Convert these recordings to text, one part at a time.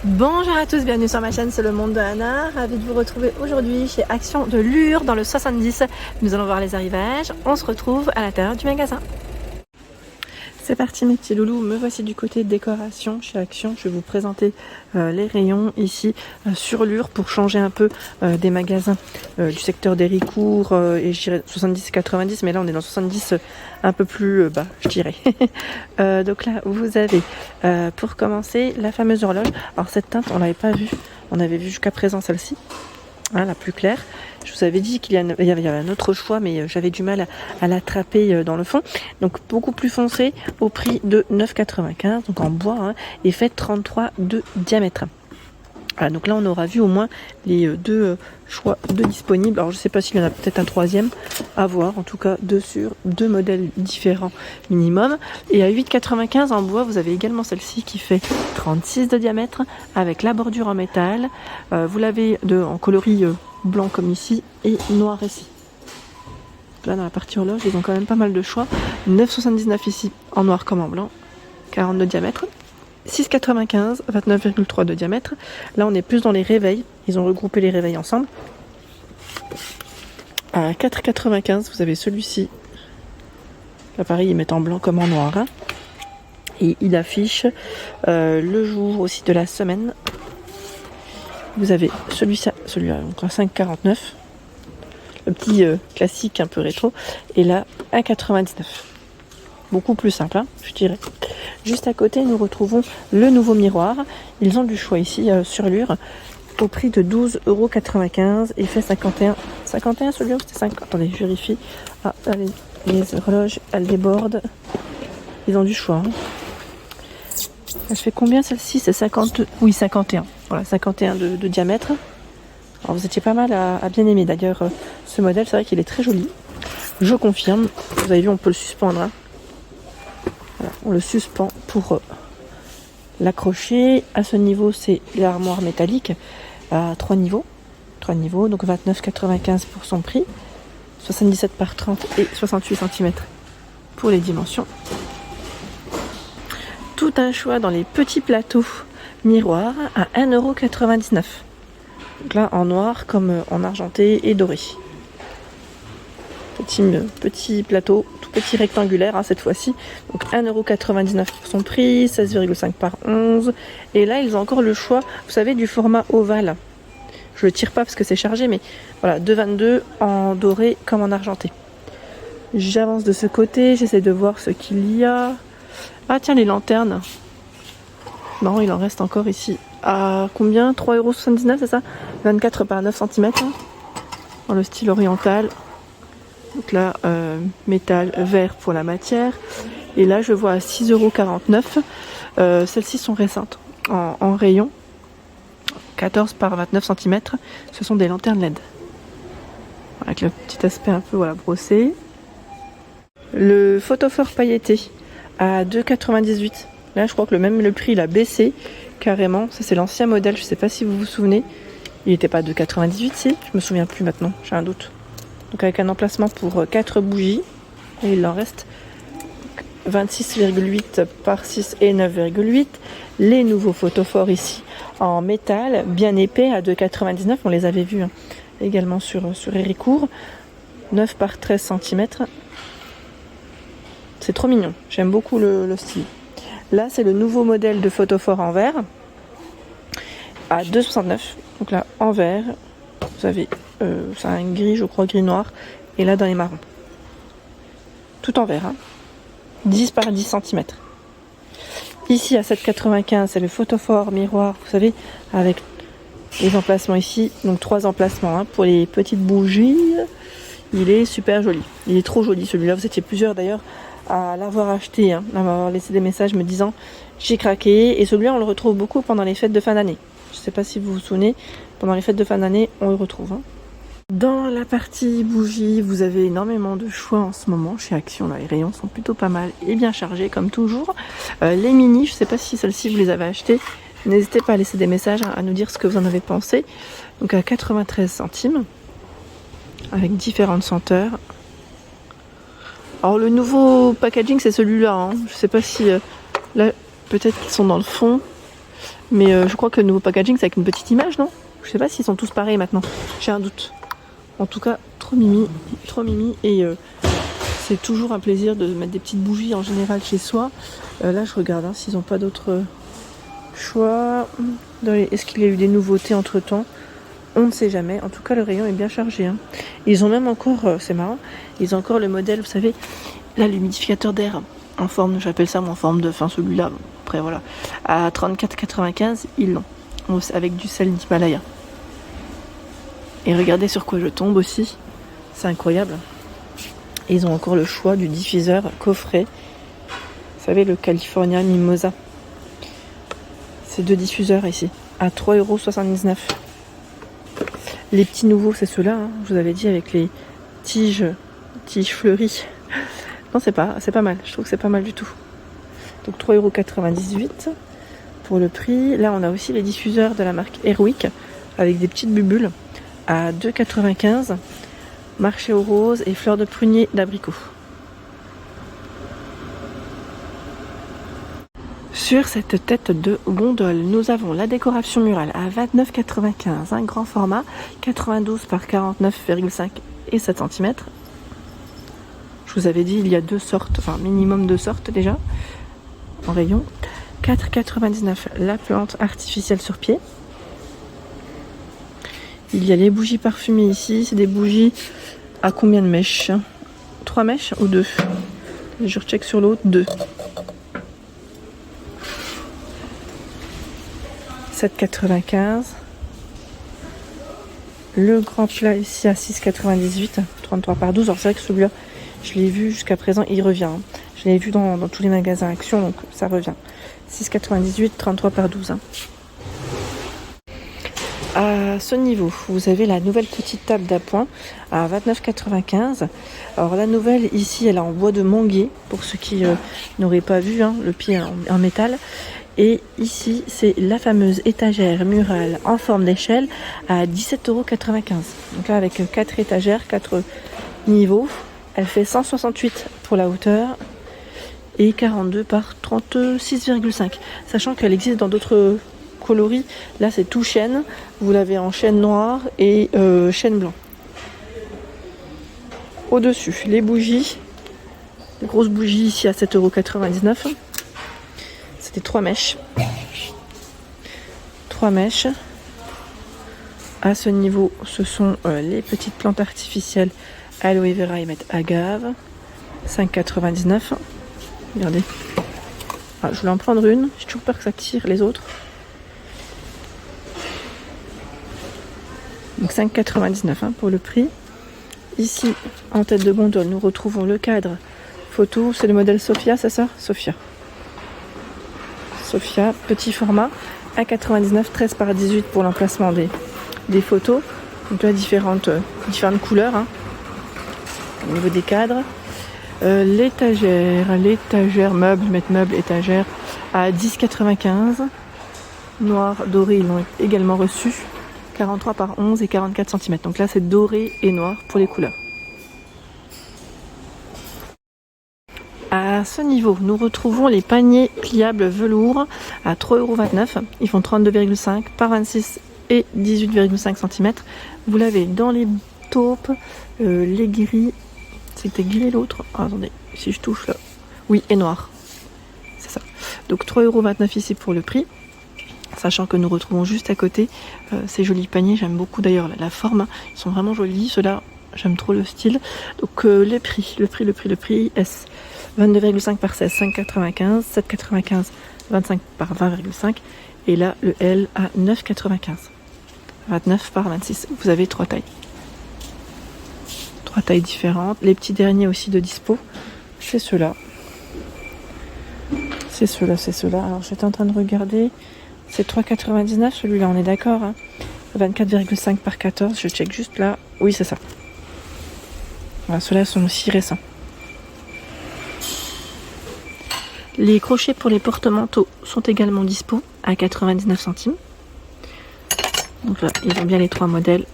Bonjour à tous, bienvenue sur ma chaîne, c'est le monde de Anna. Ravie de vous retrouver aujourd'hui chez Action de Lure dans le 70. Nous allons voir les arrivages. On se retrouve à l'intérieur du magasin. C'est parti mes petits loulous, me voici du côté décoration chez Action. Je vais vous présenter les rayons ici sur Lure pour changer un peu des magasins du secteur d'Héricourt et je dirais 70-90, mais là on est dans 70 un peu plus bas, je dirais. Donc là vous avez pour commencer la fameuse horloge. Alors cette teinte on l'avait pas vue, on avait vu jusqu'à présent celle-ci. Hein, la plus claire. Je vous avais dit qu'il y avait un autre choix, mais j'avais du mal à l'attraper dans le fond. Donc beaucoup plus foncé au prix de 9,95, donc en bois, hein, et fait 33 de diamètre. Voilà, donc là on aura vu au moins les deux choix de disponibles. Alors je sais pas s'il y en a peut-être un troisième à voir, en tout cas deux modèles différents minimum. Et à 8,95 en bois, vous avez également celle-ci qui fait 36 de diamètre avec la bordure en métal. Vous l'avez en coloris blanc comme ici et noir ici. Là dans la partie horloge, ils ont quand même pas mal de choix. 9,79 ici en noir comme en blanc, 40 de diamètre. 6,95, 29,3 de diamètre. Là, on est plus dans les réveils. Ils ont regroupé les réveils ensemble. À 4,95, vous avez celui-ci. Là, pareil, ils mettent en blanc comme en noir. Hein. Et il affiche le jour aussi de la semaine. Vous avez celui-là, donc à 5,49. Le petit classique un peu rétro. Et là, 1,99. Beaucoup plus simple, hein, je dirais. Juste à côté, nous retrouvons le nouveau miroir. Ils ont du choix ici sur Lure au prix de 12,95 € et fait 51. 51 celui-là ou c'était 50? Attendez, je vérifie. Ah, allez, les horloges, elles débordent. Ils ont du choix. Hein. Elle fait combien celle-ci? C'est 50. Oui, 51. Voilà, 51 de diamètre. Alors vous étiez pas mal à bien aimer d'ailleurs ce modèle. C'est vrai qu'il est très joli. Je confirme. Vous avez vu, on peut le suspendre. Hein. Voilà, on le suspend pour l'accrocher. À ce niveau, c'est l'armoire métallique à 3 niveaux. 3 niveaux, donc 29,95 pour son prix. 77 par 30 et 68 cm pour les dimensions. Tout un choix dans les petits plateaux miroirs à 1,99 €. Donc là, en noir comme en argenté et doré. Petit plateau, tout petit rectangulaire hein, cette fois-ci. Donc 1,99 € pour son prix, 16,5 par 11. Et là, ils ont encore le choix, vous savez, du format ovale. Je le tire pas parce que c'est chargé, mais voilà, 2,22 en doré comme en argenté. J'avance de ce côté, j'essaie de voir ce qu'il y a. Ah tiens, les lanternes. Non, il en reste encore ici. À combien? 3,79 €, c'est ça? 24 par 9 cm. Hein, dans le style oriental. Donc là, métal vert pour la matière. Et là, je vois à 6,49 €. Celles-ci sont récentes. En rayon. 14 par 29 cm. Ce sont des lanternes LED. Avec le petit aspect un peu brossé. Le photophore pailleté à 2,98 €. Là, je crois que le prix il a baissé carrément. Ça, c'est l'ancien modèle. Je ne sais pas si vous vous souvenez. Il n'était pas à 2,98 si. Je me souviens plus maintenant. J'ai un doute. Donc avec un emplacement pour 4 bougies. Et il en reste 26,8 par 6 et 9,8. Les nouveaux photophores ici en métal, bien épais à 2,99 €. On les avait vus hein, également sur Héricourt. 9 par 13 cm. C'est trop mignon. J'aime beaucoup le style. Là, c'est le nouveau modèle de photophore en verre. À 2,69 €. Donc là, en verre. Vous avez c'est un gris, je crois, gris noir. Et là, dans les marrons. Tout en verre. Hein. 10 par 10 cm. Ici, à 7,95 €, c'est le photophore miroir, vous savez, avec les emplacements ici. Donc, 3 emplacements hein, pour les petites bougies. Il est super joli. Il est trop joli, celui-là. Vous étiez plusieurs, d'ailleurs, à l'avoir acheté. Hein, à m'avoir laissé des messages me disant « J'ai craqué ». Et celui-là, on le retrouve beaucoup pendant les fêtes de fin d'année. Je ne sais pas si vous vous souvenez, pendant les fêtes de fin d'année, on le retrouve. Hein. Dans la partie bougies, vous avez énormément de choix en ce moment chez Action. Là, les rayons sont plutôt pas mal et bien chargés comme toujours. Les mini, je ne sais pas si celles-ci vous les avez achetées. N'hésitez pas à laisser des messages, à nous dire ce que vous en avez pensé. Donc à 93 centimes, avec différentes senteurs. Alors le nouveau packaging c'est celui-là. Hein. Je ne sais pas si là peut-être qu'ils sont dans le fond. Mais je crois que le nouveau packaging c'est avec une petite image, non? Je sais pas s'ils sont tous pareils maintenant, j'ai un doute. En tout cas, trop mimi et c'est toujours un plaisir de mettre des petites bougies en général chez soi. Là je regarde hein, s'ils n'ont pas d'autres choix. Est-ce qu'il y a eu des nouveautés entre temps? On ne sait jamais. En tout cas le rayon est bien chargé. Hein. Ils ont même encore, c'est marrant, ils ont encore le modèle, vous savez, là l'humidificateur d'air en forme, j'appelle ça en forme de, enfin celui-là, après voilà, à 34,95 ils l'ont, avec du sel d'Himalaya. Et regardez sur quoi je tombe aussi, c'est incroyable. Et ils ont encore le choix du diffuseur coffret, vous savez le California Mimosa. C'est 2 diffuseurs ici, à 3,79 €. Les petits nouveaux c'est ceux-là, hein, je vous avais dit avec les tiges fleuries. Non c'est pas mal, je trouve que c'est pas mal du tout. Donc 3,98 € pour le prix. Là on a aussi les diffuseurs de la marque Airwick avec des petites bubules à 2,95 €. Marché aux roses et fleurs de prunier d'abricot. Sur cette tête de gondole, nous avons la décoration murale à 29,95 €, un grand format, 92 par 49,5 et 7 cm. Je vous avais dit, il y a 2 sortes, enfin minimum 2 sortes déjà, en rayon. 4,99 € la plante artificielle sur pied. Il y a les bougies parfumées ici, c'est des bougies à combien de mèches? 3 mèches ou 2? Je recheck sur l'autre, 2. 7,95 €. Le grand plat ici à 6,98 €, 33 par 12. Alors c'est vrai que celui-là, je l'ai vu jusqu'à présent, il revient. Hein. Je l'ai vu dans tous les magasins Action, donc ça revient. 6,98 €, 33 par 12. Hein. À ce niveau, vous avez la nouvelle petite table d'appoint à 29,95 €. Alors la nouvelle ici, elle est en bois de manguier, pour ceux qui n'auraient pas vu, hein, le pied en métal. Et ici, c'est la fameuse étagère murale en forme d'échelle à 17,95 €. Donc là, avec 4 étagères, 4 niveaux, elle fait 168 pour la hauteur et 42 par 36,5. Sachant qu'elle existe dans d'autres coloris. Là, c'est tout chêne. Vous l'avez en chêne noir et chêne blanc. Au-dessus, les bougies. Les grosses bougies ici à 7,99 €. C'était 3 mèches. 3 mèches. À ce niveau, ce sont les petites plantes artificielles aloe vera et agave. 5,99 €. Regardez. Ah, je voulais en prendre une. J'ai toujours peur que ça tire les autres. Donc 5,99 € pour le prix. Ici, en tête de gondole, nous retrouvons le cadre photo. C'est le modèle Sophia, c'est ça? Sophia, petit format, 1,99 €, 13 par 18 pour l'emplacement des photos. Donc là, différentes couleurs hein, au niveau des cadres. L'étagère meuble, étagère à 10,95 €. Noir, doré, ils l'ont également reçu. 43 par 11 et 44 cm. Donc là, c'est doré et noir pour les couleurs. À ce niveau, nous retrouvons les paniers pliables velours à 3,29 €. Ils font 32,5 par 26 et 18,5 cm. Vous l'avez dans les taupes, les gris. C'était gris l'autre. Ah, attendez, si je touche là. Oui, et noir. C'est ça. Donc 3,29 € ici pour le prix. Sachant que nous retrouvons juste à côté ces jolis paniers. J'aime beaucoup d'ailleurs la forme. Ils sont vraiment jolis. Ceux-là, j'aime trop le style. Donc le prix. S 22,5 par 16, 5,95. 7,95, 25 par 20,5. Et là, le L à 9,95. 29 par 26. Vous avez 3 tailles. 3 tailles différentes. Les petits derniers aussi de dispo. C'est ceux-là. C'est ceux-là. Alors j'étais en train de regarder. C'est 3,99 celui-là, on est d'accord. Hein. 24,5 par 14. Je check juste là. Oui, c'est ça. Voilà, ceux-là sont aussi récents. Les crochets pour les porte-manteaux sont également dispo à 99 centimes. Donc là, ils ont bien les 3 modèles.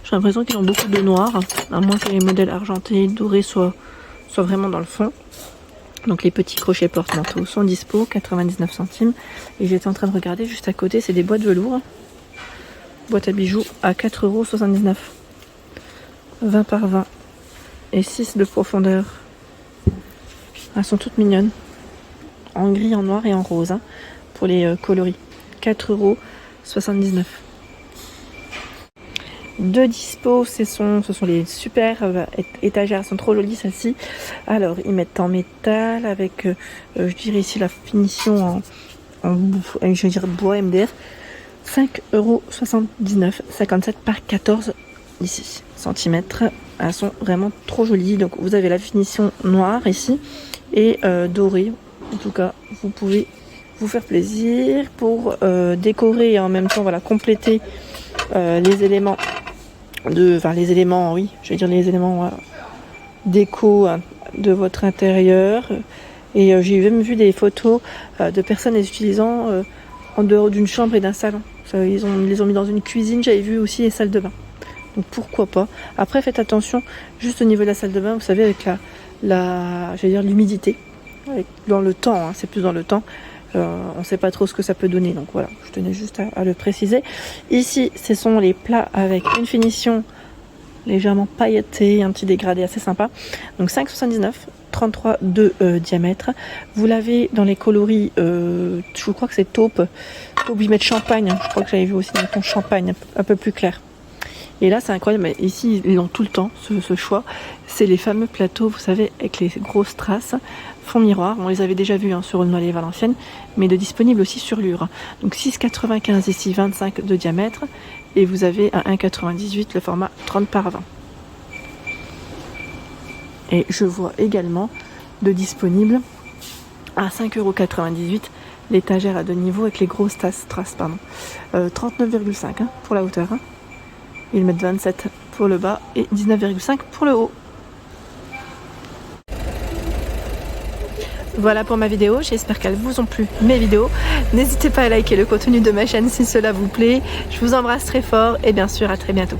J'ai l'impression qu'ils ont beaucoup de noir, à moins que les modèles argentés, dorés soient vraiment dans le fond. Donc les petits crochets porte-manteaux sont dispo, 99 centimes. Et j'étais en train de regarder juste à côté, c'est des boîtes velours. Boîte à bijoux à 4,79 €. 20 par 20 et 6 de profondeur. Elles sont toutes mignonnes. En gris, en noir et en rose, hein, pour les coloris. 4,79 €. De dispo, ce sont les super étagères, elles sont trop jolies celles-ci. Alors ils mettent en métal avec, je dirais ici la finition je veux dire bois MDF. 5,79 €, 57 par 14 ici centimètres. Elles sont vraiment trop jolies. Donc vous avez la finition noire ici et dorée. En tout cas, vous pouvez vous faire plaisir pour décorer et en même temps voilà compléter les éléments déco de votre intérieur. Et j'ai même vu des photos de personnes les utilisant en dehors d'une chambre et d'un salon. Ils les ont mis dans une cuisine. J'avais vu aussi les salles de bain. Donc pourquoi pas. Après faites attention juste au niveau de la salle de bain, vous savez, avec l'humidité. Dans le temps, hein, c'est plus dans le temps. On ne sait pas trop ce que ça peut donner. Donc voilà, je tenais juste à le préciser. Ici, ce sont les plats avec une finition légèrement pailletée, un petit dégradé assez sympa. Donc 5,79 €, 33 de diamètre. Vous l'avez dans les coloris, je crois que c'est taupe. Faut y mettre champagne. Je crois que j'avais vu aussi dans le ton champagne, un peu plus clair. Et là, c'est incroyable. Mais ici, ils ont tout le temps ce choix. C'est les fameux plateaux, vous savez, avec les grosses traces. Fond miroir, on les avait déjà vus sur Aulnoy et Valenciennes, mais de disponible aussi sur Lure. Donc 6,95 ici, 25 de diamètre, et vous avez à 1,98 le format 30 par 20. Et je vois également de disponible à 5,98 € l'étagère à 2 niveaux avec les grosses traces, 39,5 pour la hauteur. Ils mettent 27 pour le bas et 19,5 pour le haut. Voilà pour ma vidéo, j'espère qu'elles vous ont plu, mes vidéos. N'hésitez pas à liker le contenu de ma chaîne si cela vous plaît. Je vous embrasse très fort et bien sûr à très bientôt.